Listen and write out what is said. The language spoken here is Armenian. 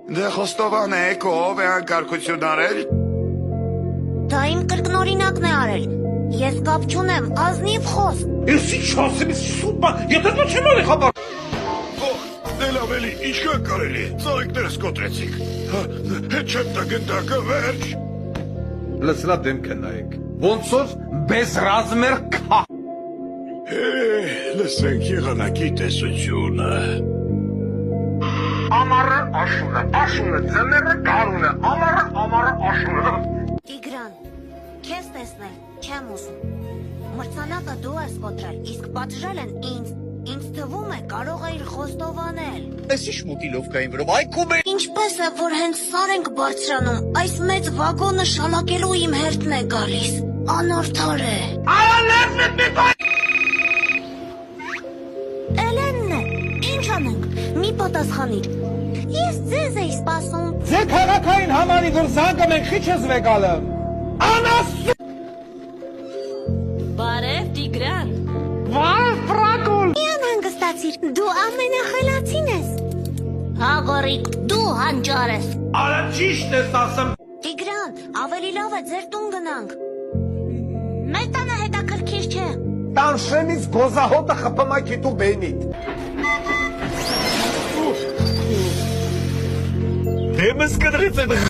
Դե խոստովան է, ով է անկարգություն արել։ Դա իմ կրկնօրինակն է արել։ Ես կապ չունեմ, ազնիվ խոսք։ Ես ինչ ասեմ, ես սուպա, եթե դու չեմ արի խաբար։ Դե լավ էլի, ինչքան կարելի, ծաղիկներս կոտրեցիք։ Հետ չեմ տա գնդակը, վերջ։ Լսրա դեմքը նայեք, ոնց որ բեզրազմեր քա։ Լսենք եղանակի տեսությունը։ Ամառը աշուն է, ձմեռը գարուն է, ամառը աշուն է։ Տիգրան, քեզ տեսնել չեմ ուզում։ Մրցանակը դու ես կոտրել, իսկ պատժել են ինձ։ Ինձ թվում է կարող էիր խոստովանել։ Ես ինչ մոտիլովկային վրով, այքում է։ Ինչպես է, որ հենց սար ենք բարձրանում, այս մեծ վագոնը շալակելու իմ հերթն է գալիս։ Անորդար է։ Արա լերնդ մի բայ։ Էլենն է, ինչ անենք, մի պատասխանիր։ Ես ձեզ էի սպասում։ Ձե քաղաքային համարի որ զանգը մենք խիչ ես վեկալը։ Անաս։ Բարև Տիգրան։ Վայ ֆրակուլ։ Միան հանգստացիր, դու ամենախելացին ես։ Հաղորիկ, դու հանճար ես։ Արա ճիշտ ես ասում։ Տիգրան, ավելի լավ է ձեր տուն գնանք։ Մեր տանը հետաքրքիր չէ։ Տանշեմից գոզահոտը խփմա քիթու բենիտ։ Դեմս կդրից է